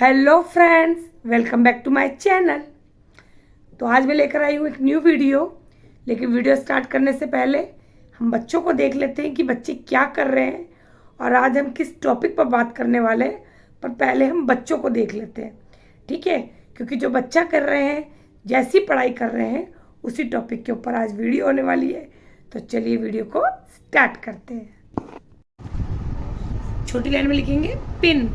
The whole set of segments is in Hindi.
Hello friends, welcome back to my channel. तो आज मैं लेकर आई हूँ एक न्यू वीडियो। लेकिन वीडियो स्टार्ट करने से पहले हम बच्चों को देख लेते हैं कि बच्चे क्या कर रहे हैं और आज हम किस टॉपिक पर बात करने वाले हैं। पर पहले हम बच्चों को देख लेते हैं, ठीक है? क्योंकि जो बच्चा कर रहे हैं, जैसी पढ़ाई कर रहे हैं, उसी टॉपिक के ऊपर आज वीडियो होने वाली है। तो चलिए वीडियो को स्टार्ट करते हैं। छोटी लाइन में लिखेंगे पिन,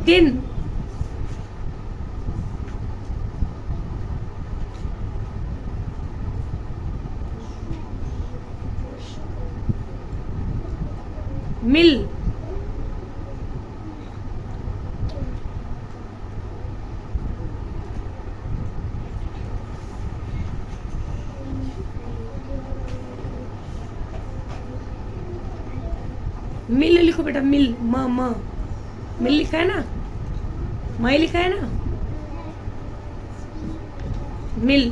दिन, मिल, मिल लिखो बेटा, मिल, म मिल लिखा है ना, मई लिखा है ना, मिल।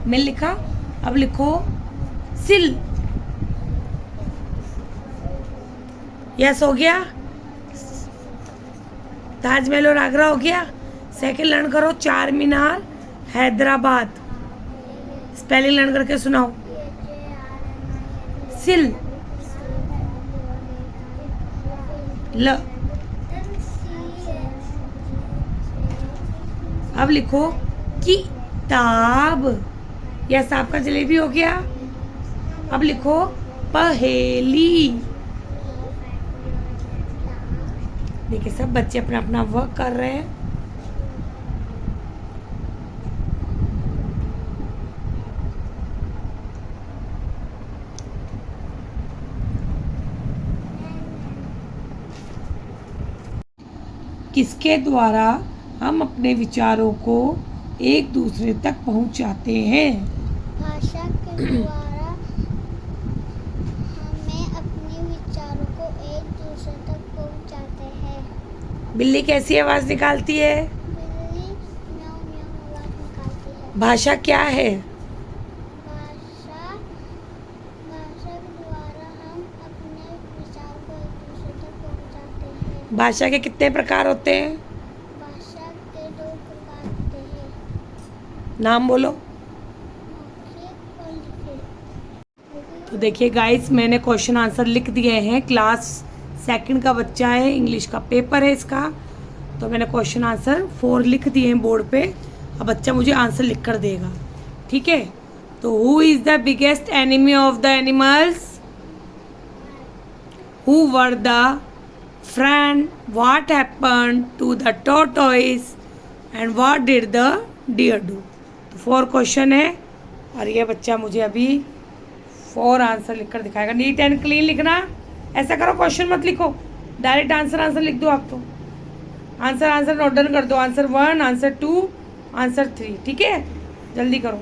मिल लिखा, अब लिखो सिल। यस हो गया। ताजमहल और आगरा हो गया। सेकंड लर्न करो, चार मीनार हैदराबाद। स्पेलिंग लर्न करके सुनाओ। सिल, ल। अब लिखो किताब। यस, आपका जलेबी हो गया। अब लिखो पहेली। देखिए सब बच्चे अपना अपना वर्क कर रहे हैं। किसके द्वारा हम अपने विचारों को एक दूसरे तक पहुंचाते हैं? भाषा के द्वारा हमें अपने विचारों को एक दूसरे तक पहुंचाते हैं। बिल्ली कैसी आवाज निकालती है? बिल्ली म्याऊं म्याऊं आवाज निकालती है। भाषा क्या है? भाषा भाषा के द्वारा हम अपने विचार को एक दूसरे तक पहुंचाते हैं। भाषा के कितने प्रकार होते हैं? भाषा के दो प्रकार होते हैं, नाम बोलो। मौखिक और लिखित। तो देखिए गाइस, मैंने क्वेश्चन आंसर लिख दिए हैं। क्लास सेकंड का बच्चा है, इंग्लिश का पेपर है इसका। तो मैंने क्वेश्चन आंसर 4 लिख दिए हैं बोर्ड पे। अब बच्चा मुझे आंसर लिख कर देगा, ठीक है? तो who is the biggest enemy of the animals? Who were the friend? What happened to the tortoise? And what did the deer do? तो 4 क्वेश्चन है और ये बच्चा मुझे अभी 4 आंसर लिखकर दिखाएगा। नीट एंड क्लीन लिखना। ऐसा करो, क्वेश्चन मत लिखो, डायरेक्ट आंसर लिख दो। आप तो आंसर नोट डाउन कर दो। आंसर 1, आंसर 2, आंसर 3, ठीक है? जल्दी करो।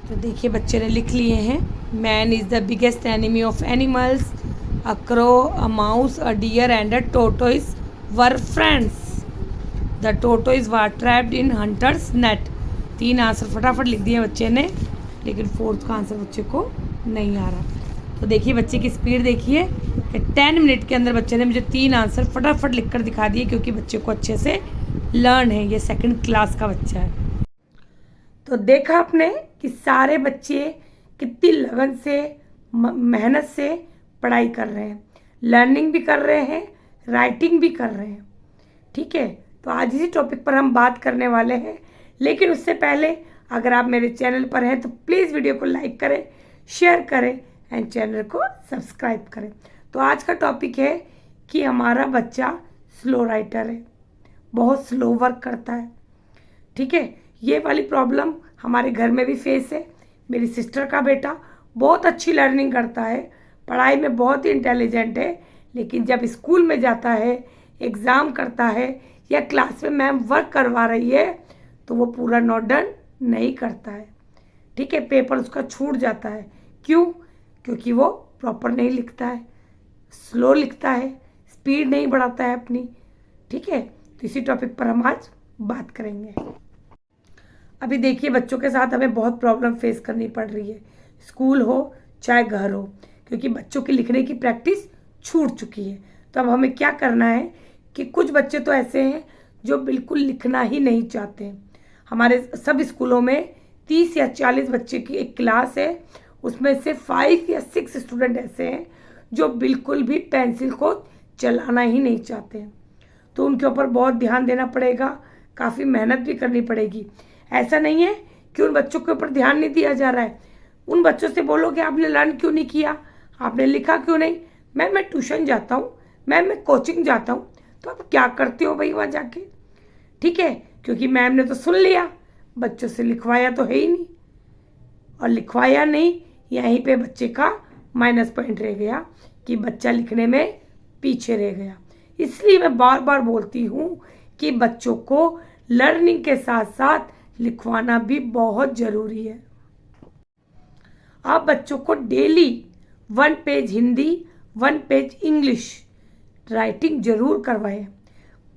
तो देखिए बच्चे ने लिख लिए हैं। Man is the biggest enemy of animals. A crow, a mouse, a deer and a tortoise were friends. The tortoise were trapped in hunters net. 3 answer फटाफट लिख दिए बच्चे ने, लेकिन 4th का आंसर बच्चे को नहीं आ रहा। तो देखिए बच्चे की स्पीड देखिए कि 10 मिनट के अंदर बच्चे ने मुझे 3 आंसर फटाफट लिख कर दिखा दिए, क्योंकि बच्चे को अच्छे से लर्न है। ये सेकंड क्लास का बच्चा है। तो देखा आपने कि सारे बच्चे कितनी लगन से, मेहनत से पढ़ाई कर रहे हैं, लर्निंग भी कर रहे हैं, राइटिंग भी कर रहे हैं, ठीक है? तो आज इसी टॉपिक पर हम बात करने वाले हैं। लेकिन उससे पहले अगर आप मेरे चैनल पर हैं तो प्लीज़ वीडियो को लाइक करें, शेयर करें एंड चैनल को सब्सक्राइब करें। तो आज का टॉपिक है कि हमारा बच्चा स्लो राइटर है, बहुत स्लो वर्क करता है, ठीक है? ये वाली प्रॉब्लम हमारे घर में भी फेस है। मेरी सिस्टर का बेटा बहुत अच्छी लर्निंग करता है, पढ़ाई में बहुत ही इंटेलिजेंट है, लेकिन जब स्कूल में जाता है, एग्ज़ाम करता है या क्लास में मैम वर्क करवा रही है तो वो पूरा नोट डाउन नहीं करता है, ठीक है? पेपर उसका छूट जाता है। क्यों? क्योंकि वो प्रॉपर नहीं लिखता है, स्लो लिखता है, स्पीड नहीं बढ़ाता है अपनी, ठीक है, तो इसी टॉपिक पर हम आज बात करेंगे। अभी देखिए बच्चों के साथ हमें बहुत प्रॉब्लम फेस करनी पड़ रही है, स्कूल हो चाहे घर हो, क्योंकि बच्चों की लिखने की प्रैक्टिस छूट चुकी है। तो अब हमें क्या करना है कि कुछ बच्चे तो ऐसे हैं जो बिल्कुल लिखना ही नहीं चाहते। हमारे सब स्कूलों में 30 या 40 बच्चे की एक क्लास है, उसमें से 5 या 6 स्टूडेंट ऐसे हैं जो बिल्कुल भी पेंसिल को चलाना ही नहीं चाहते। तो उनके ऊपर बहुत ध्यान देना पड़ेगा, काफ़ी मेहनत भी करनी पड़ेगी। ऐसा नहीं है कि उन बच्चों के ऊपर ध्यान नहीं दिया जा रहा है। उन बच्चों से बोलो कि आपने लर्न क्यों नहीं किया, आपने लिखा क्यों नहीं। मैम मैं ट्यूशन जाता हूँ, मैम मैं कोचिंग जाता हूँ। तो आप क्या करते हो भाई वहाँ जाके, ठीक है, क्योंकि मैम ने तो सुन लिया, बच्चों से लिखवाया तो है ही नहीं, और लिखवाया नहीं, यहीं पे बच्चे का माइनस पॉइंट रह गया कि बच्चा लिखने में पीछे रह गया। इसलिए मैं बार बार बोलती हूँ कि बच्चों को लर्निंग के साथ साथ लिखवाना भी बहुत ज़रूरी है। आप बच्चों को daily 1 page Hindi, 1 page English writing जरूर करवाएं।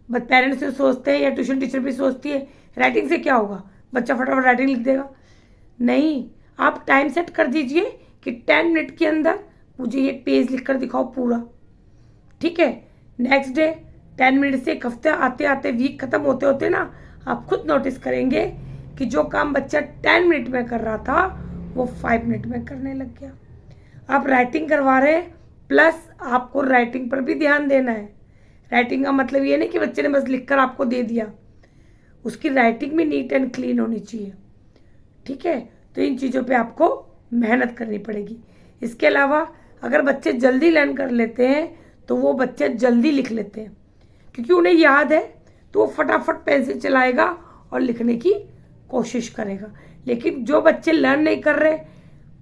बट पेरेंट्स से सोचते हैं या ट्यूशन टीचर भी सोचती है राइटिंग से क्या होगा, बच्चा फटाफट राइटिंग लिख देगा। नहीं, आप टाइम सेट कर दीजिए कि 10 मिनट के अंदर मुझे ये पेज लिख कर दिखाओ पूरा, ठीक है। नेक्स्ट डे 10 मिनट से एक हफ्ते आते आते वीक खत्म होते होते ना आप खुद नोटिस करेंगे कि जो काम बच्चा 10 मिनट में कर रहा था वो 5 मिनट में करने लग गया। आप राइटिंग करवा रहे हैं, प्लस आपको राइटिंग पर भी ध्यान देना है। राइटिंग का मतलब ये नहीं कि बच्चे ने बस लिखकर आपको दे दिया, उसकी राइटिंग भी नीट एंड क्लीन होनी चाहिए, ठीक है। तो इन चीज़ों पे आपको मेहनत करनी पड़ेगी। इसके अलावा अगर बच्चे जल्दी लर्न कर लेते हैं तो वो बच्चे जल्दी लिख लेते हैं, क्योंकि उन्हें याद है तो वो फटाफट पेंसिल चलाएगा और लिखने की कोशिश करेगा। लेकिन जो बच्चे लर्न नहीं कर रहे,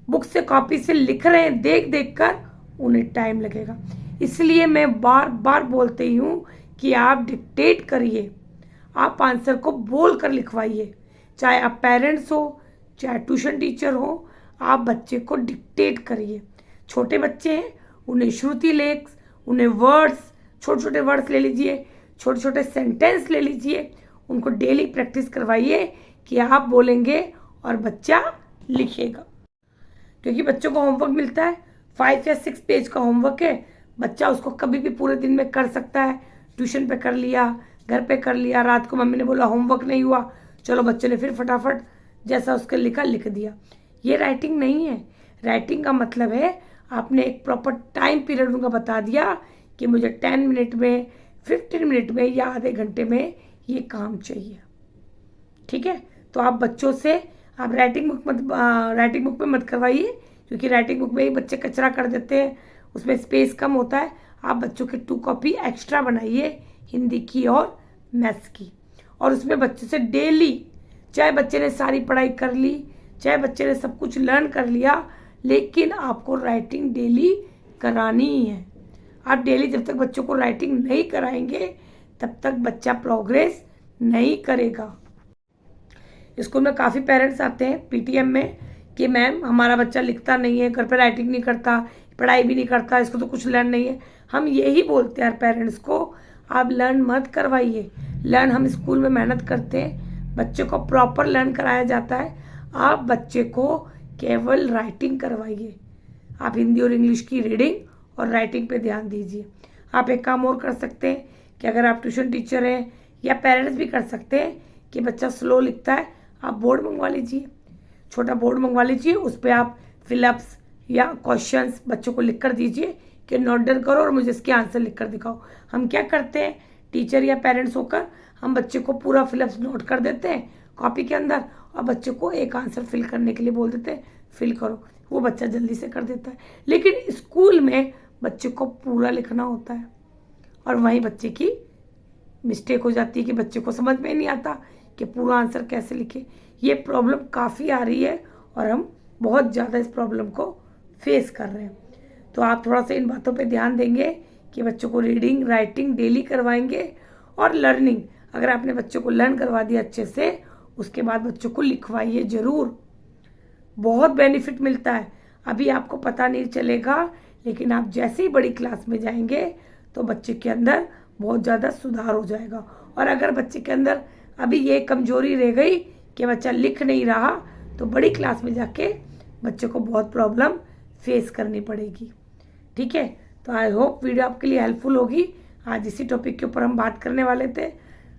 बुक से कॉपी से लिख रहे हैं देख देख कर, उन्हें टाइम लगेगा। इसलिए मैं बार बार बोलती हूँ कि आप डिक्टेट करिए, आप आंसर को बोल कर लिखवाइए। चाहे आप पेरेंट्स हो चाहे ट्यूशन टीचर हो, आप बच्चे को डिक्टेट करिए। छोटे बच्चे हैं, उन्हें श्रुति लेख, उन्हें वर्ड्स, छोटे छोटे वर्ड्स ले लीजिए, छोटे छोटे सेंटेंस ले लीजिए, उनको डेली प्रैक्टिस करवाइए कि आप बोलेंगे और बच्चा लिखेगा। क्योंकि बच्चों को होमवर्क मिलता है, 5 या 6 पेज का होमवर्क है, बच्चा उसको कभी भी पूरे दिन में कर सकता है। ट्यूशन पे कर लिया, घर पे कर लिया, रात को मम्मी ने बोला होमवर्क नहीं हुआ, चलो बच्चे ने फिर फटाफट जैसा उसके लिखा लिख दिया। ये राइटिंग नहीं है। राइटिंग का मतलब है आपने एक प्रॉपर टाइम पीरियड उनको बता दिया कि मुझे 10 मिनट में, 15 मिनट में या आधे घंटे में ये काम चाहिए, ठीक है। तो आप बच्चों से आप राइटिंग बुक में मत करवाइए, क्योंकि राइटिंग बुक में ही बच्चे कचरा कर देते हैं, उसमें स्पेस कम होता है। आप बच्चों के 2 कॉपी एक्स्ट्रा बनाइए, हिंदी की और मैथ्स की, और उसमें बच्चे से डेली, चाहे बच्चे ने सारी पढ़ाई कर ली, चाहे बच्चे ने सब कुछ लर्न कर लिया, लेकिन आपको राइटिंग डेली करानी ही है। आप डेली जब तक बच्चों को राइटिंग नहीं कराएंगे तब तक बच्चा प्रोग्रेस नहीं करेगा। स्कूल में काफ़ी पेरेंट्स आते हैं पीटीएम में कि मैम हमारा बच्चा लिखता नहीं है, घर पे राइटिंग नहीं करता, पढ़ाई भी नहीं करता, इसको तो कुछ लर्न नहीं है। हम यही बोलते हैं पेरेंट्स को, आप लर्न मत करवाइए। लर्न हम स्कूल में मेहनत करते हैं, बच्चे को प्रॉपर लर्न कराया जाता है। आप बच्चे को केवल राइटिंग करवाइए। आप हिंदी और इंग्लिश की रीडिंग और राइटिंग पे ध्यान दीजिए। आप एक काम और कर सकते हैं कि अगर आप ट्यूशन टीचर हैं या पेरेंट्स भी कर सकते हैं कि बच्चा स्लो लिखता है, आप बोर्ड मंगवा लीजिए, छोटा बोर्ड मंगवा लीजिए, उस पर आप फिलअप्स या क्वेश्चंस बच्चों को लिख कर दीजिए कि नोट डाउन करो और मुझे इसके आंसर लिख कर दिखाओ। हम क्या करते हैं, टीचर या पेरेंट्स होकर हम बच्चे को पूरा फिलअप्स नोट कर देते हैं कॉपी के अंदर, और बच्चे को एक आंसर फिल करने के लिए बोल देते हैं फिल करो, वो बच्चा जल्दी से कर देता है। लेकिन स्कूल में बच्चे को पूरा लिखना होता है, और वहीं बच्चे की मिस्टेक हो जाती है कि बच्चे को समझ में नहीं आता कि पूरा आंसर कैसे लिखे। ये प्रॉब्लम काफ़ी आ रही है और हम बहुत ज़्यादा इस प्रॉब्लम को फेस कर रहे हैं। तो आप थोड़ा सा इन बातों पे ध्यान देंगे कि बच्चों को रीडिंग राइटिंग डेली करवाएंगे, और लर्निंग अगर आपने बच्चों को लर्न करवा दिया अच्छे से, उसके बाद बच्चों को लिखवाइए ज़रूर। बहुत बेनिफिट मिलता है। अभी आपको पता नहीं चलेगा, लेकिन आप जैसे ही बड़ी क्लास में जाएंगे तो बच्चे के अंदर बहुत ज़्यादा सुधार हो जाएगा। और अगर बच्चे के अंदर अभी ये कमजोरी रह गई कि बच्चा लिख नहीं रहा, तो बड़ी क्लास में जाके बच्चे को बहुत प्रॉब्लम फेस करनी पड़ेगी। ठीक है, तो आई होप वीडियो आपके लिए हेल्पफुल होगी। आज इसी टॉपिक के ऊपर हम बात करने वाले थे।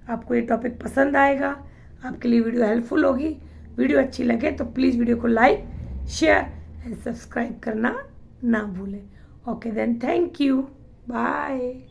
आपको ये टॉपिक पसंद आएगा, आपके लिए वीडियो हेल्पफुल होगी। वीडियो अच्छी लगे तो प्लीज़ वीडियो को लाइक, शेयर एंड सब्सक्राइब करना ना भूलें। Okay then, thank you, bye.